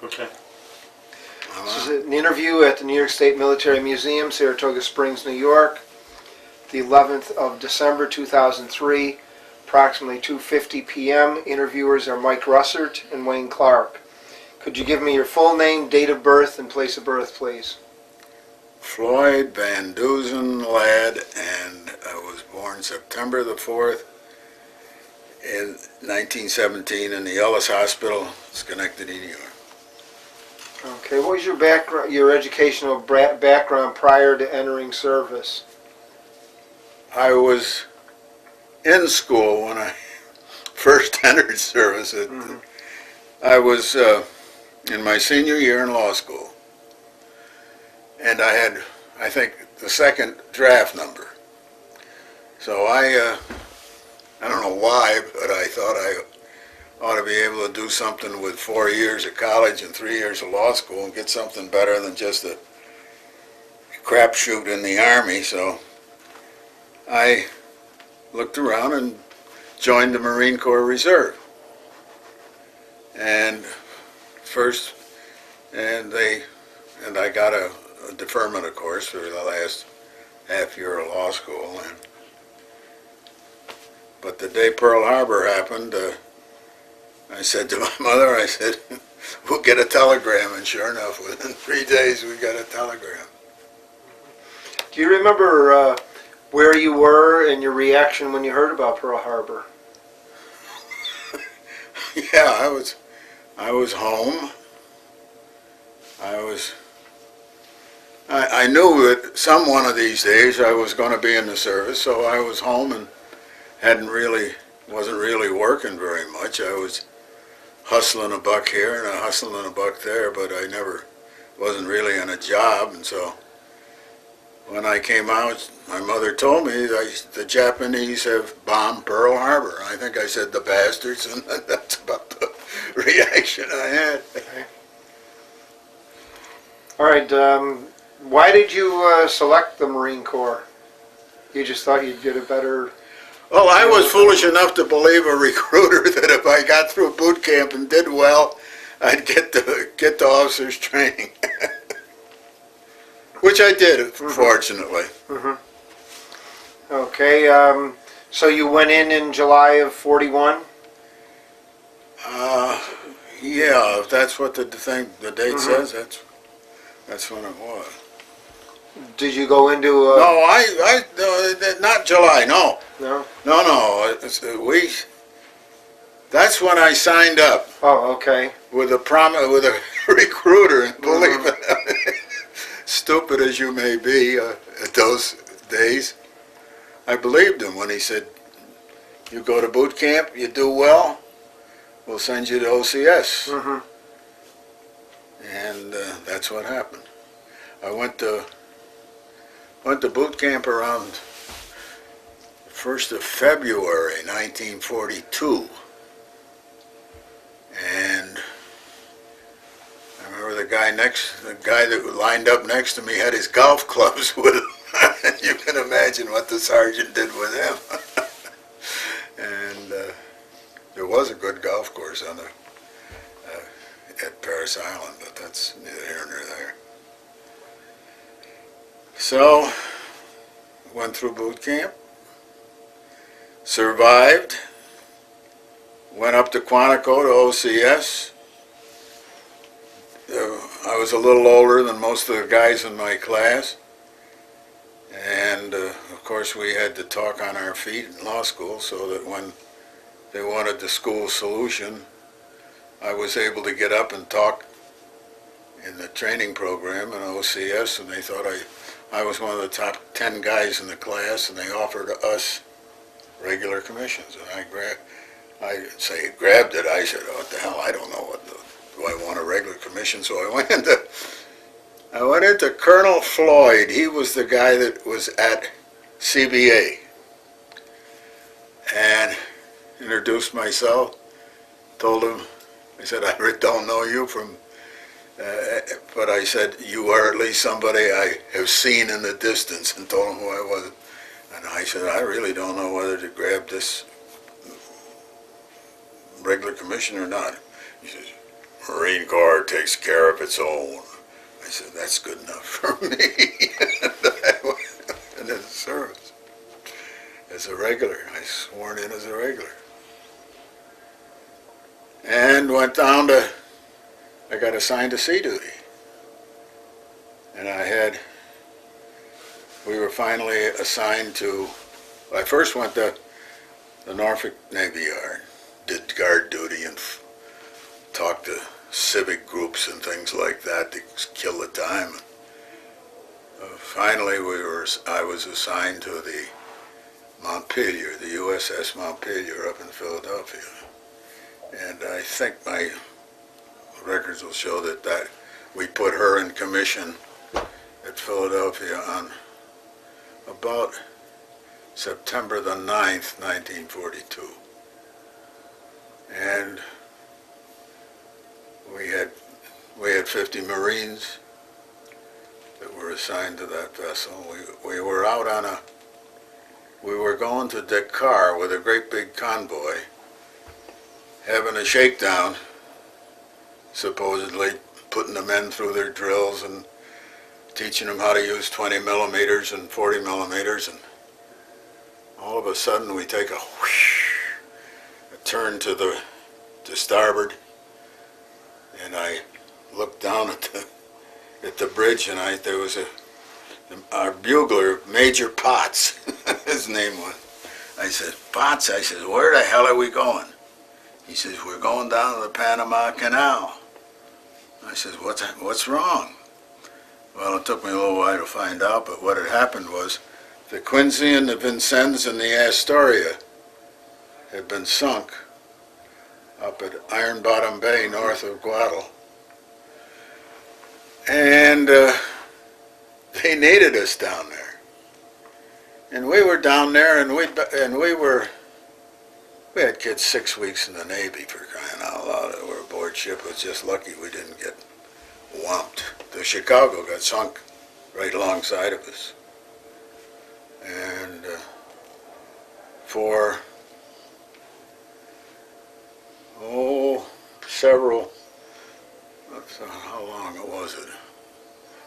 Okay. This is an interview at the New York State Military Museum, Saratoga Springs, New York, the 11th of December, 2003, approximately 2:50 p.m. Interviewers are Mike Russert and Wayne Clark. Could you give me your full name, date of birth, and place of birth, please? Floyd Van Deussen, lad, and I was born September the 4th in 1917 in the Ellis Hospital, Schenectady, New York. Okay, what was your background, your educational background prior to entering service? I was in school when I first entered service. I was in my senior year in law school, and I had, I think, the second draft number. So I don't know why, but I thought I ought to be able to do something with 4 years of college and 3 years of law school and get something better than just a crapshoot in the Army. So I looked around and joined the Marine Corps Reserve. And I got a deferment, of course, for the last half year of law school. But the day Pearl Harbor happened, I said to my mother, I said, we'll get a telegram, and sure enough, within 3 days we got a telegram. Do you remember where you were and your reaction when you heard about Pearl Harbor? Yeah, I was home. I knew that some one of these days I was going to be in the service, so I was home and wasn't really working very much. I was hustling a buck here and hustling a buck there, but I never wasn't really on a job. And so when I came out, my mother told me the Japanese have bombed Pearl Harbor. I think I said the bastards, and that's about the reaction I had. Okay. All right. Why did you select the Marine Corps? You just thought you'd get a better... Well, I was foolish enough to believe a recruiter that if I got through boot camp and did well, I'd get the officer's training, which I did, fortunately. Okay, so you went in July of 41? Yeah, if that's what the date says, that's when it was. Did you go into... No, not July, no. No? No, that's when I signed up. Oh, okay. With a recruiter, and believe it, stupid as you may be at those days, I believed him when he said, you go to boot camp, you do well, we'll send you to OCS. And that's what happened. I went to boot camp around 1st of February 1942, and I remember the guy that lined up next to me had his golf clubs with him. You can imagine what the sergeant did with him. And there was a good golf course at Paris Island, but that's neither here nor there. So, went through boot camp, survived, went up to Quantico to OCS. I was a little older than most of the guys in my class, and of course we had to talk on our feet in law school, so that when they wanted the school solution, I was able to get up and talk in the training program in OCS, and they thought I was one of the top 10 guys in the class, and they offered us regular commissions. And I grabbed it. I said, oh, what the hell, I don't know do I want a regular commission? So I went into Colonel Floyd. He was the guy that was at CBA, and introduced myself, told him, I said, I don't know you from, but I said, you are at least somebody I have seen in the distance, and told him who I was. And I said, I really don't know whether to grab this regular commission or not. He says, Marine Corps takes care of its own. I said, that's good enough for me. I went into the service as a regular. I sworn in as a regular. And went down to, I got assigned to sea duty. And we were finally assigned to, I first went to the Norfolk Navy Yard, did guard duty and talked to civic groups and things like that to kill the time. Finally, I was assigned to the Montpelier, the USS Montpelier up in Philadelphia. And I think my records will show that we put her in commission at Philadelphia on about September the 9th, 1942. And we had 50 Marines that were assigned to that vessel. We were out on we were going to Dakar with a great big convoy, having a shakedown, supposedly putting the men through their drills and teaching them how to use 20 millimeters and 40 millimeters, and all of a sudden we take a turn to starboard, and I looked down at the bridge, and there was our bugler, Major Potts, his name was. I said, Potts, I said, where the hell are we going? He says, we're going down to the Panama Canal. I said, what's wrong? Well, it took me a little while to find out, but what had happened was the Quincy and the Vincennes and the Astoria had been sunk up at Iron Bottom Bay north of Guadalcanal. And they needed us down there. And we were down there, and we had kids 6 weeks in the Navy, for crying out loud. Our board ship was just lucky we didn't get whomped. The Chicago got sunk right alongside of us. And for several, how long was it?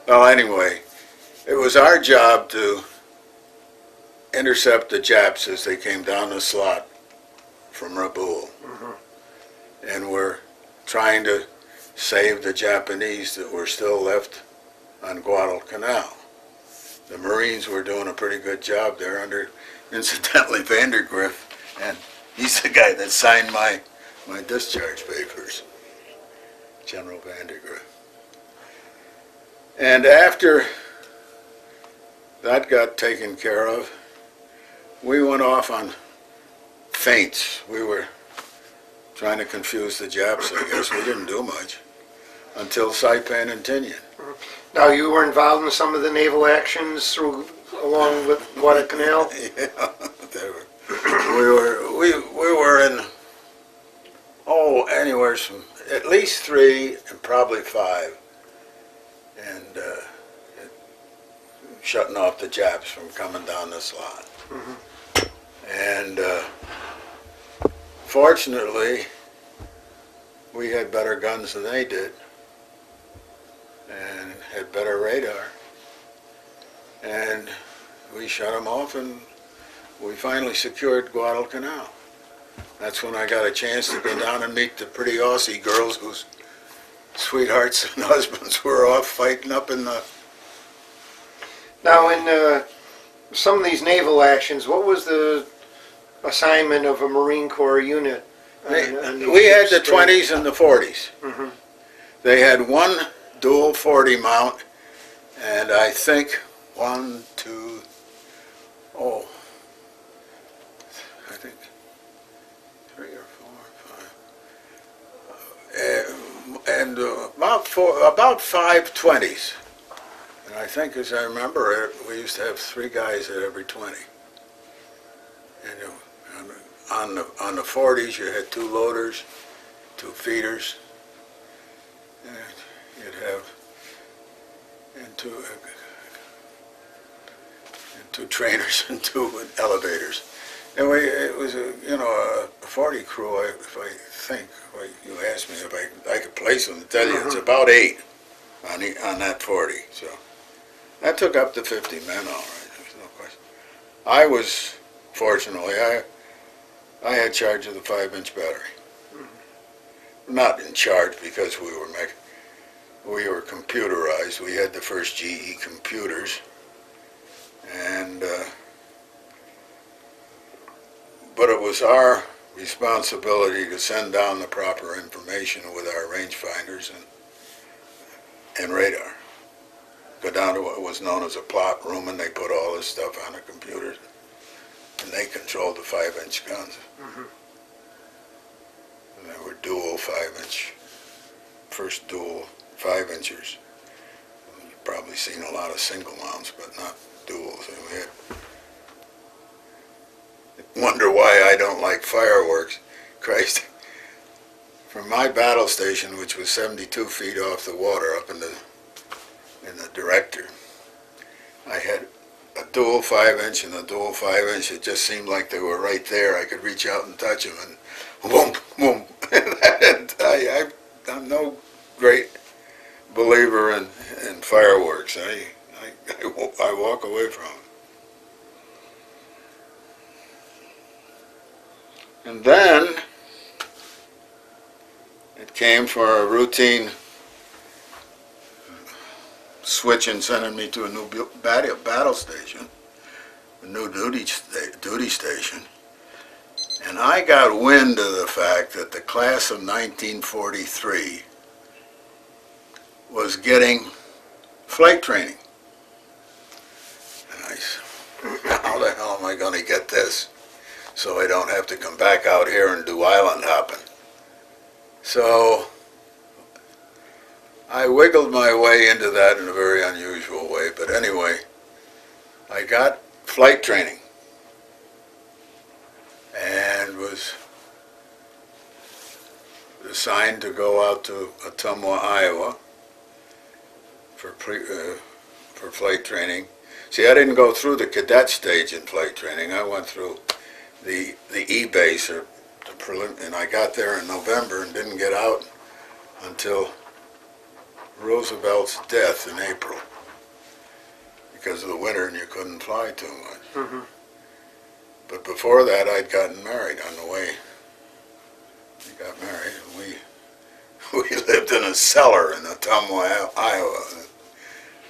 Well, anyway, it was our job to intercept the Japs as they came down the slot from Rabaul. And we're trying to save the Japanese that were still left on Guadalcanal. The Marines were doing a pretty good job there under, incidentally, Vandergrift, and he's the guy that signed my discharge papers, General Vandergrift. And after that got taken care of, we went off on feints. We were trying to confuse the Japs, I guess. We didn't do much until Saipan and Tinian. Now, you were involved in some of the naval actions along with Guadalcanal? Yeah, we were in, anywhere from at least 3 and probably 5, and shutting off the Japs from coming down the slot. And fortunately, we had better guns than they did, and had better radar, and we shut them off, and we finally secured Guadalcanal. That's when I got a chance to go down and meet the pretty Aussie girls whose sweethearts and husbands were off fighting up in the... Now, in some of these naval actions, what was the assignment of a Marine Corps unit? We had the 20s and the 40s. They had one dual 40 mount, and I think 1, 2, I think 3 or 4, 5, and about 5 20s. And I think, as I remember it, we used to have 3 guys at every 20. And on the 40s, you had 2 loaders, 2 feeders, and you'd have and two trainers and 2 elevators. And it was a 40 crew, if I think, well, you asked me if I could place them, to tell you, it's about 8 on that 40. So that took up to 50 men, all right, there's no question. I was, fortunately, I had charge of the 5-inch battery. Not in charge because we were computerized. We had the first GE computers, and but it was our responsibility to send down the proper information with our rangefinders and radar. Go down to what was known as a plot room, and they put all this stuff on the computers, and they controlled the 5-inch guns. And they were dual 5-inch, first dual 5-inchers. You've probably seen a lot of single mounts, but not duals. And we had, wonder why I don't like fireworks. Christ. From my battle station, which was 72 feet off the water up in the director, I had a dual 5-inch and a dual 5-inch. It just seemed like they were right there. I could reach out and touch them, and boom, boom. And I'm no great believer in fireworks. I walk away from it. And then it came for a routine switch and sending me to a new battle station, a new duty station. And I got wind of the fact that the class of 1943 was getting flight training. And I said, how the hell am I going to get this so I don't have to come back out here and do island hopping? So I wiggled my way into that in a very unusual way. But anyway, I got flight training and was assigned to go out to Ottumwa, Iowa for flight training. See, I didn't go through the cadet stage in flight training. I went through the E-base, or the prelim, and I got there in November and didn't get out until Roosevelt's death in April because of the winter and you couldn't fly too much. But before that, I'd gotten married on the way. We got married, and we lived in a cellar in Ottumwa, Iowa.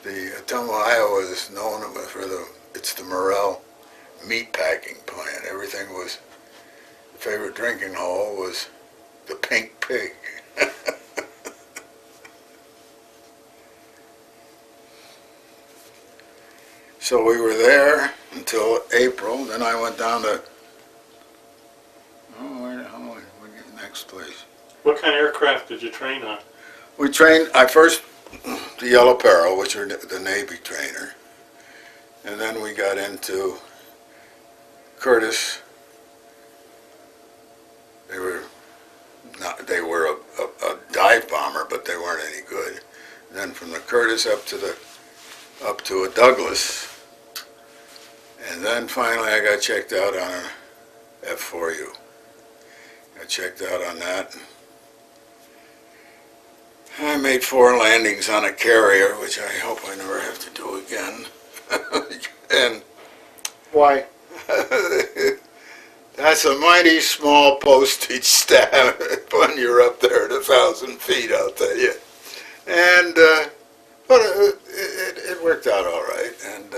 The Ottumwa, Iowa is known for it's the Morrell meat packing plant. Everything was, the favorite drinking hole was the Pink Pig. So we were there until April. Then I went down to, next place. What kind of aircraft did you train on? We trained, the Yellow Peril, which were the Navy trainer. And then we got into Curtiss. They were a dive bomber, but they weren't any good. And then from the Curtiss up to a Douglas. And then finally I got checked out on an F4U. Got checked out on that. I made 4 landings on a carrier, which I hope I never have to do again. And Why? that's a mighty small postage stamp when you're up there at 1,000 feet, I'll tell you. And but it worked out all right. And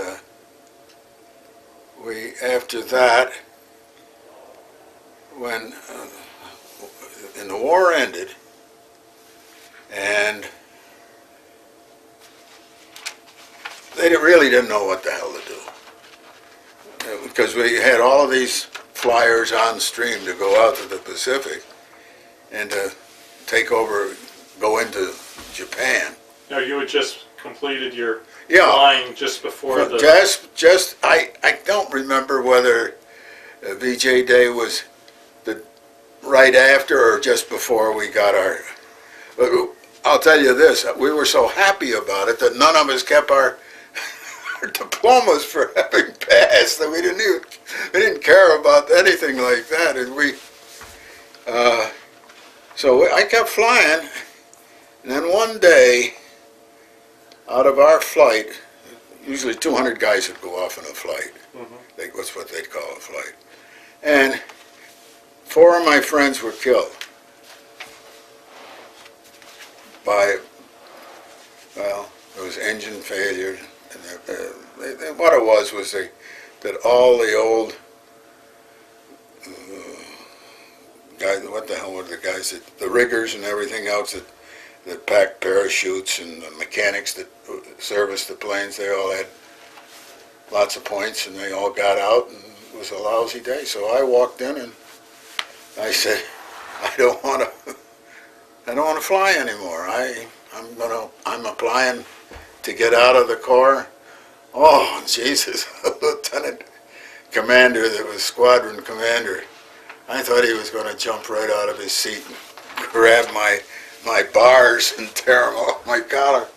after that, when the war ended, and they really didn't know what the hell to do, because we had all of these flyers on stream to go out to the Pacific and to take over, go into Japan. No, you had just completed your Yeah. flying just before the... I don't remember whether VJ Day was right after or just before we got our... But I'll tell you this, we were so happy about it that none of us kept our diplomas for having passed, that we didn't care about anything like that. And So I kept flying, and then one day, out of our flight, usually 200 guys would go off in a flight. That's what they'd call a flight. And 4 of my friends were killed by, well, it was engine failure. And what it was that all the old guys, what the hell were the guys, the riggers and everything else that packed parachutes, and the mechanics that serviced the planes, they all had lots of points, and they all got out, and it was a lousy day. So I walked in and I said, I don't want to fly anymore. I'm applying to get out of the Corps. Oh, Jesus, Lieutenant Commander, that was squadron commander, I thought he was going to jump right out of his seat and grab my bars and tear them off my collar.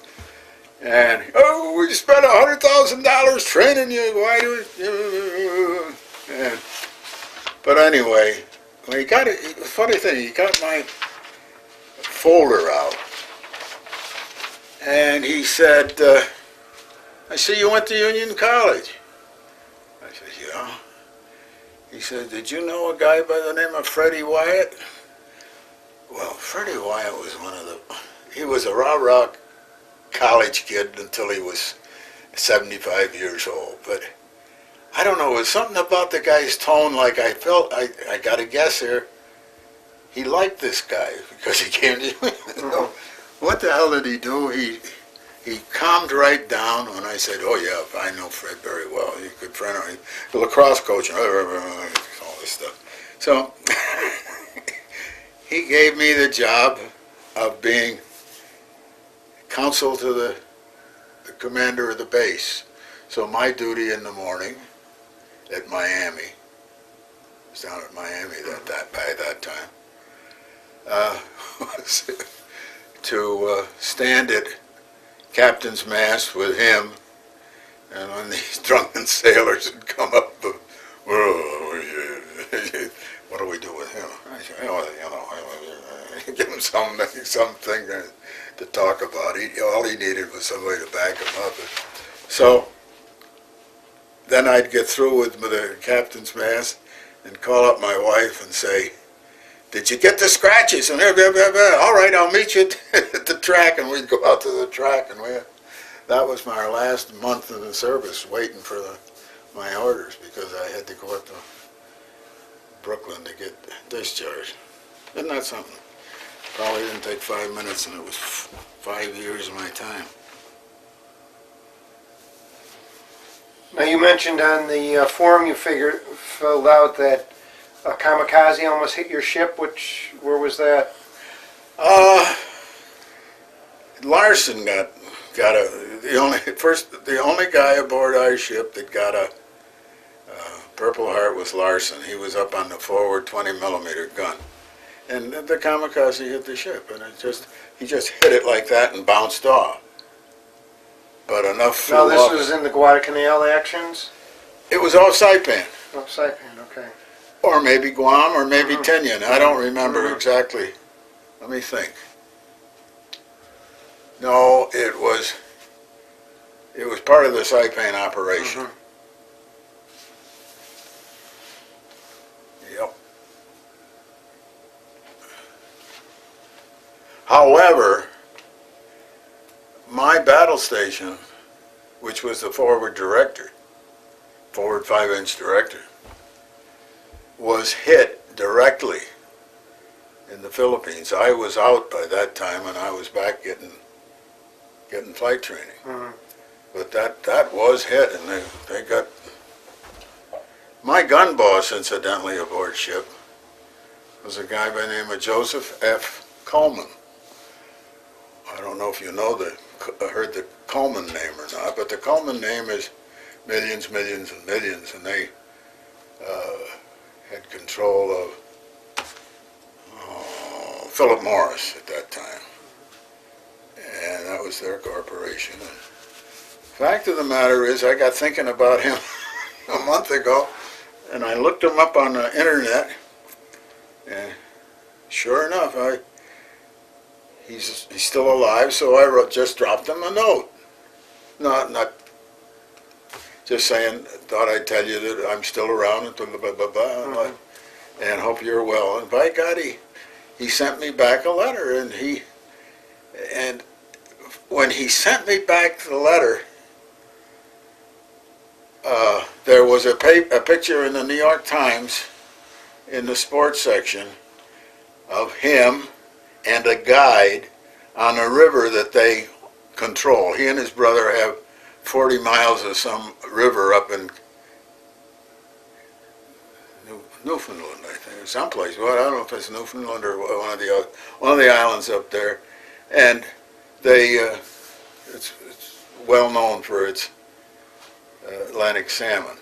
And, oh, we spent $100,000 training you. Why do we? And, but anyway, when he got it, the funny thing, he got my folder out, and he said, I see you went to Union College. I said, yeah. He said, did you know a guy by the name of Freddie Wyatt? Well, Freddie Wyatt was he was a rah-rah college kid until he was 75 years old. But I don't know, it was something about the guy's tone, like I felt, I got to guess here, he liked this guy because he came to Union. What the hell did he do? He calmed right down when I said, oh yeah, I know Fred very well. He's a good friend of mine. The lacrosse coach, and all this stuff. So he gave me the job of being counsel to the commander of the base. So my duty in the morning at Miami, I was down at Miami by that time, was to stand at captain's mast with him, and when these drunken sailors would come up, what do we do with him? I said, give him something to talk about. All he needed was somebody to back him up. So then I'd get through with the captain's mast and call up my wife and say, did you get the scratches? And all right, I'll meet you at the track. And we'd go out to the track, and that was my last month in the service, waiting for my orders, because I had to go up to Brooklyn to get discharged. Isn't that something? Probably didn't take 5 minutes, and it was 5 years of my time. Now, you mentioned on the form you filled out that a kamikaze almost hit your ship. Where was that? Larson got the only guy aboard our ship that got a Purple Heart was Larson. He was up on the forward 20-millimeter gun, and the Kamikaze hit the ship, and he just hit it like that and bounced off. But enough flew Now, this up. was in the Guadalcanal actions? It was off Saipan. Oh, Saipan, okay. Or maybe Guam, or maybe Tinian. I don't remember exactly. Let me think. No, it was part of the Saipan operation. Yep. However, my battle station, which was the forward 5-inch director, was hit directly in the Philippines. I was out by that time, and I was back getting flight training. But that was hit, and they got... My gun boss, incidentally, aboard ship was a guy by the name of Joseph F. Cullman. I don't know if you heard the Cullman name or not, but the Cullman name is millions, millions, and millions, and they had control of Philip Morris at that time, and that was their corporation. And fact of the matter is, I got thinking about him a month ago, and I looked him up on the internet, and enough, he's still alive, so I just dropped him a note. Not just saying, thought I'd tell you that I'm still around and blah, blah, blah, blah, and hope you're well. And by God, he sent me back a letter, and when he sent me back the letter, there was a picture in the New York Times in the sports section of him and a guide on a river that they control. He and his brother have 40 miles of some river up in Newfoundland, I think, or someplace. Well, I don't know if it's Newfoundland or one of the islands up there. And it's well known for its Atlantic salmon.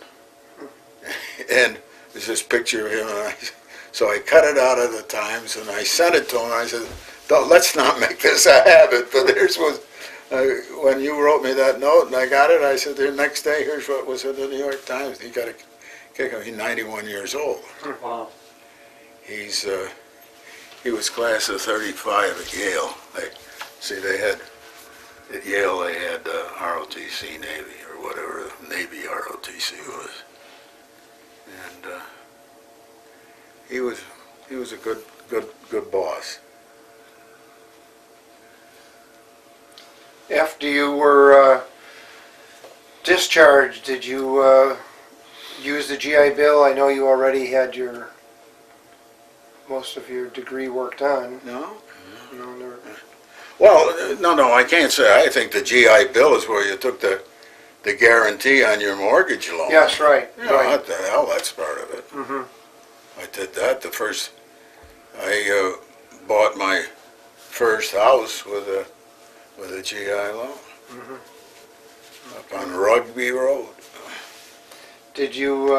And there's this picture of him, so I cut it out of the Times and I sent it to him. I said, let's not make this a habit, but here's what, when you wrote me that note and I got it, I said, the next day, here's what was in the New York Times. He got a kick him. He's 91 years old. Wow. He was class of 35 at Yale. At Yale they had ROTC Navy, or whatever Navy ROTC was. And he was a good boss. After you were discharged, did you use the GI Bill? I know you already had most of your degree work done. No? No, never. Well, no, I can't say. I think the GI Bill is where you took the guarantee on your mortgage loan. Yes, right. Yeah, right. what the hell, that's part of it. Mm-hmm. I did that I bought my first house with a GI loan. Up on Rugby Road. Did you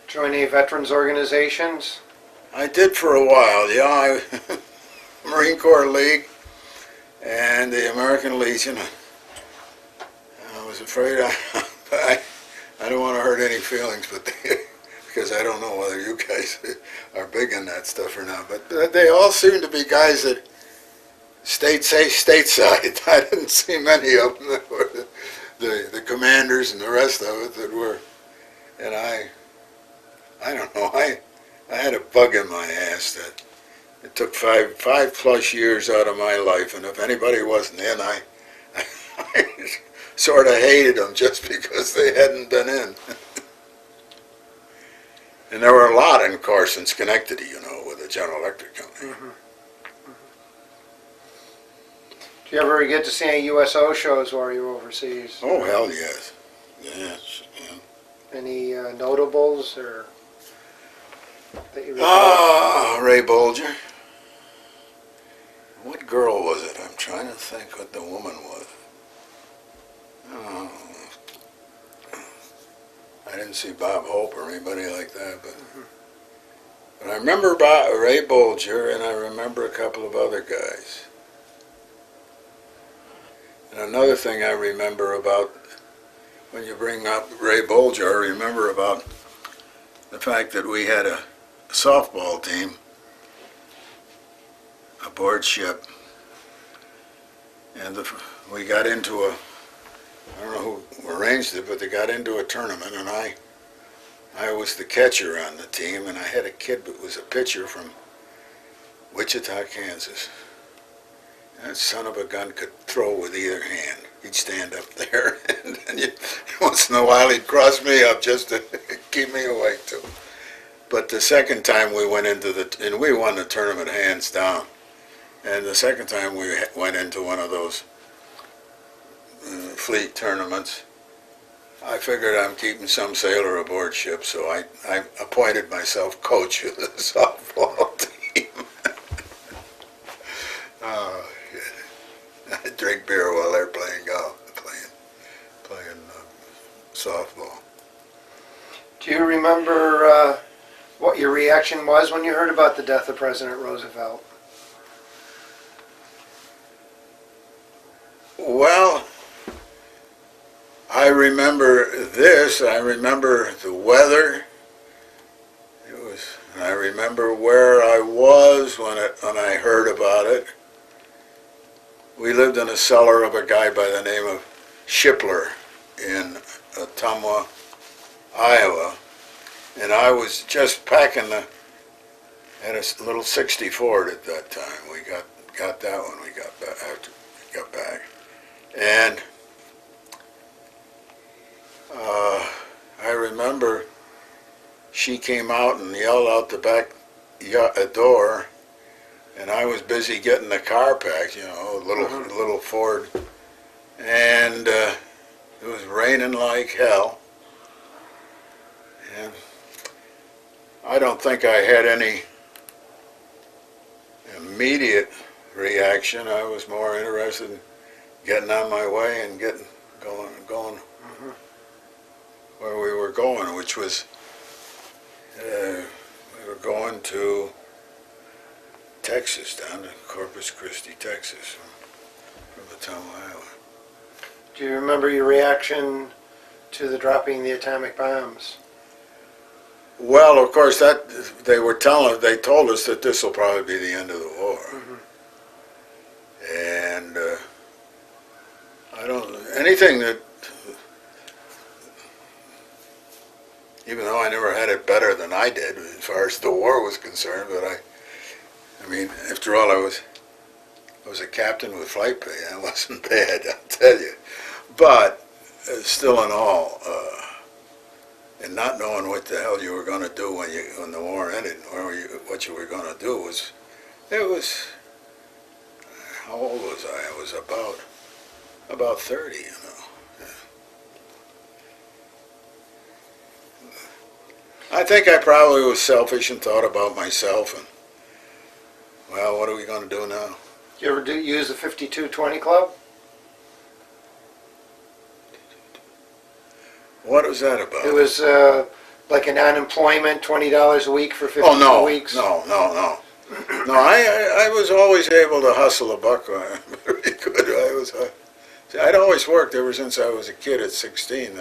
join any veterans organizations? I did for a while, yeah. Marine Corps League and the American Legion. I was afraid I don't want to hurt any feelings, but because I don't know whether you guys are big in that stuff or not. But they all seem to be guys that stateside. I didn't see many of them that were the commanders and the rest of it that were. And I don't know. I had a bug in my ass that it took five plus years out of my life, and if anybody wasn't in, I sort of hated them just because they hadn't been in. And there were a lot, of course, in Schenectady, with the General Electric Company. Did you ever get to see any USO shows while you were overseas? Oh, hell yes. Yes. Yeah. Any notables or that you recall? Ray Bolger. What girl was it? I'm trying to think what the woman was. Oh, I didn't see Bob Hope or anybody like that, but I remember Ray Bolger, and I remember a couple of other guys. And another thing I remember about, when you bring up Ray Bolger, I remember about the fact that we had a softball team aboard ship, and we got into I don't know who arranged it, but they got into a tournament, and I was the catcher on the team, and I had a kid that was a pitcher from Wichita, Kansas. That son of a gun could throw with either hand. He'd stand up there, and then once in a while he'd cross me up just to keep me awake too. But the second time we went and we won the tournament hands down. And the second time we went into one of those fleet tournaments, I figured I'm keeping some sailor aboard ship, so I appointed myself coach of the softball team. I drink beer while they're playing softball. Do you remember what your reaction was when you heard about the death of President Roosevelt? Well, I remember this. I remember the weather. And I remember where I was when I heard about it. We lived in a cellar of a guy by the name of Shipler in Ottumwa, Iowa. And I was just packing had a little 60 Ford at that time. We got that when we got back, after we got back. And I remember she came out and yelled out the back door, and I was busy getting the car packed, you know, a little Ford. And it was raining like hell. And I don't think I had any immediate reaction. I was more interested in getting on my way and going where we were going, which was we were going to Texas, down to Corpus Christi, Texas, from Ottumwa, Iowa. Do you remember your reaction to the dropping the atomic bombs? Well, of course, that they told us that this will probably be the end of the war. And I don't, anything that, even though I never had it better than I did as far as the war was concerned, but I mean, after all, I was a captain with flight pay. That wasn't bad, I'll tell you. But still in all, and not knowing what the hell you were going to do when the war ended, what you were going to do was, how old was I? I was about 30, you know. Yeah. I think I probably was selfish and thought about myself and, well, what are we going to do now? Did you ever use the 5220 club? What was that about? It was like an unemployment, $20 a week for 52 weeks. No. No, I was always able to hustle a buck very good. I'd always worked ever since I was a kid at 16.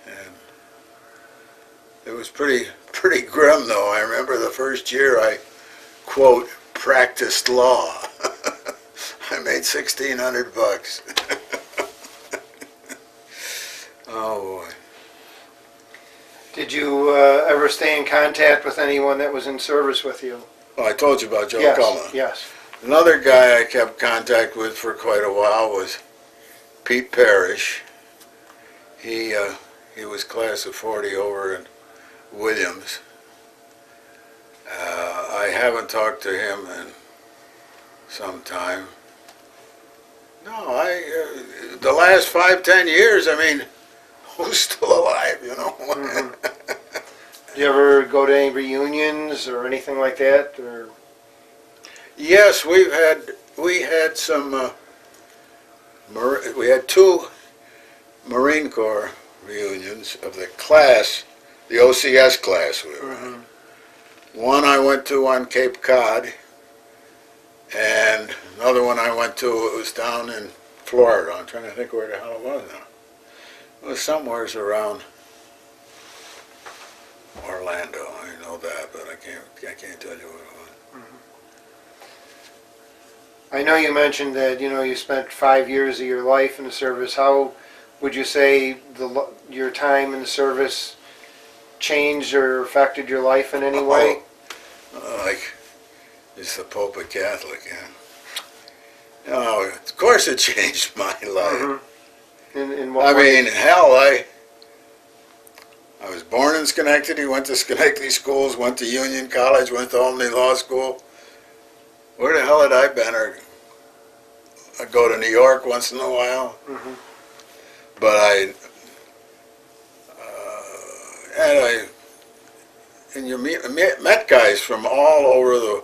And it was pretty grim, though. I remember the first year I, quote, practiced law. I made $1,600. Oh, boy. Did you ever stay in contact with anyone that was in service with you? Well, I told you about Joe Cullman. Yes. Another guy I kept contact with for quite a while was Pete Parrish. He was class of 40 over in Williams. I haven't talked to him in some time. No, the last 5-10 years, I mean, who's still alive, you know? Did you ever go to any reunions or anything like that? Or? Yes, we had some. We had 2 Marine Corps reunions of the class, the OCS class we were in. One I went to on Cape Cod, and another one I went to, it was down in Florida. I'm trying to think where the hell it was now. It was somewhere around Orlando. I know that, but I can't tell you what it was. I know you mentioned that you spent 5 years of your life in the service. How would you say your time in the service changed or affected your life in any way? Like, is the Pope a Catholic? Yeah. No, of course it changed my life. In what way? I mean, hell, I was born in Schenectady, went to Schenectady schools, went to Union College, went to Albany Law School. Where the hell had I been? I'd go to New York once in a while. But and you met guys from all over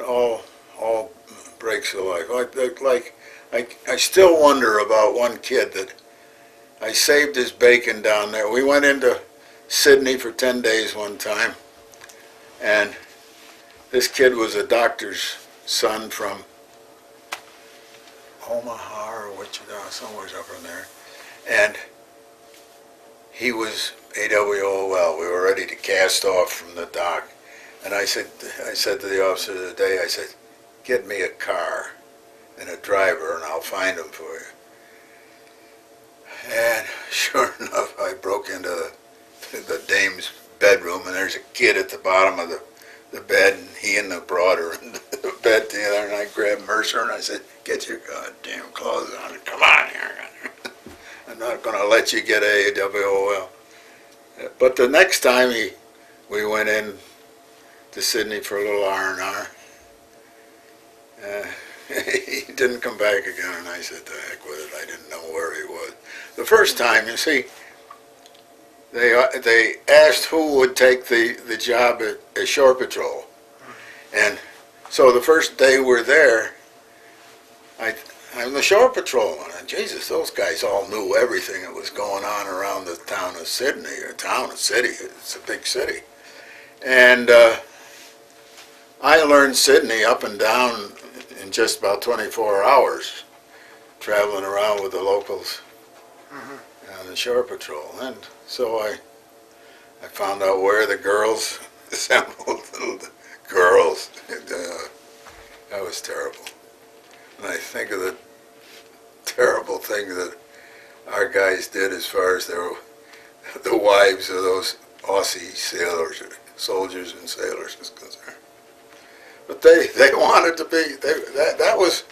all breaks of life. I still wonder about one kid that I saved his bacon down there. We went into Sydney for 10 days one time, and this kid was a doctor's son from Omaha or Wichita, somewhere up in there, and he was AWOL. We were ready to cast off from the dock. And I said to the officer of the day, I said, get me a car and a driver and I'll find them for you. And sure enough, I broke into the dame's bedroom and there's a kid at the bottom of the bed, and he and the broad are in the bed together, and I grabbed Mercer and I said, get your goddamn clothes on and come on here. I'm not going to let you get AWOL. But the next time we went in to Sydney for a little R&R, he didn't come back again, and I said, to heck with it, I didn't know where he was. The first time, you see, they asked who would take the job at Shore Patrol. And so the first day we're there, I'm the Shore Patrol, and Jesus, those guys all knew everything that was going on around the town of Sydney, or town of city, it's a big city. And I learned Sydney up and down in just about 24 hours, traveling around with the locals on the Shore Patrol. And so I found out where the girls assembled, little girls. That was terrible. And I think of the terrible thing that our guys did as far as the wives of those Aussie sailors, soldiers and sailors is concerned. But they wanted to be, that was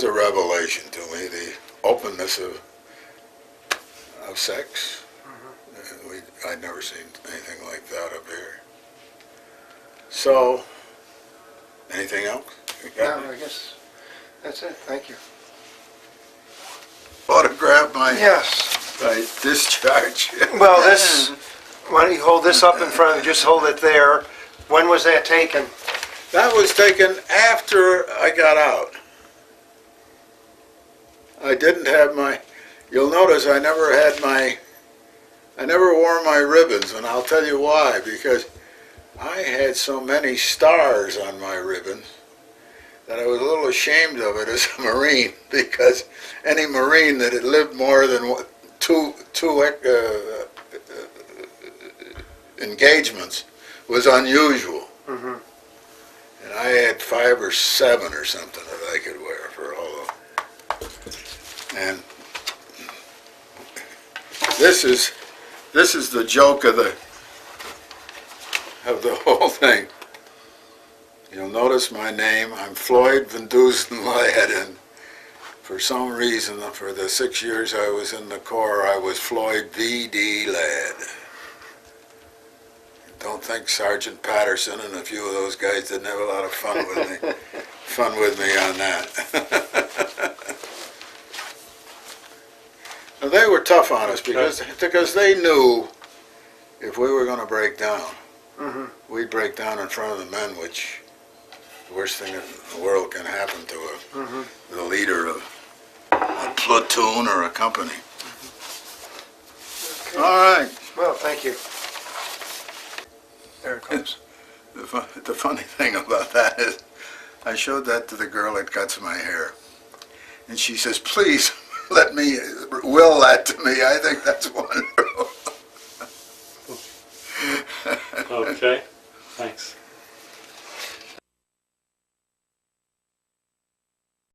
a revelation to me, the openness of sex. I'd never seen anything like that up here. So, anything else? No, I guess that's it. Thank you. Autograph my Yes. my discharge. Well, this, why don't you hold this up in front of you, just hold it there. When was that taken? That was taken after I got out. I didn't have my, you'll notice I never wore my ribbons, and I'll tell you why, because I had so many stars on my ribbons that I was a little ashamed of it as a Marine, because any Marine that had lived more than two engagements was unusual. And I had 5 or 7 or something that I could wear for all of them. And this is the joke of the whole thing. You'll notice my name. I'm Floyd Van Deussen lad, and for some reason, for the 6 years I was in the Corps, I was Floyd V.D. lad. Don't think Sergeant Patterson and a few of those guys didn't have a lot of fun with me on that. Now, they were tough on us because they knew if we were going to break down, we'd break down in front of the men, which the worst thing in the world can happen to the leader of a platoon or a company. Okay. All right. Well, thank you. There it comes. The funny thing about that is I showed that to the girl that cuts my hair. And she says, please let me will that to me. I think that's wonderful. Okay, thanks.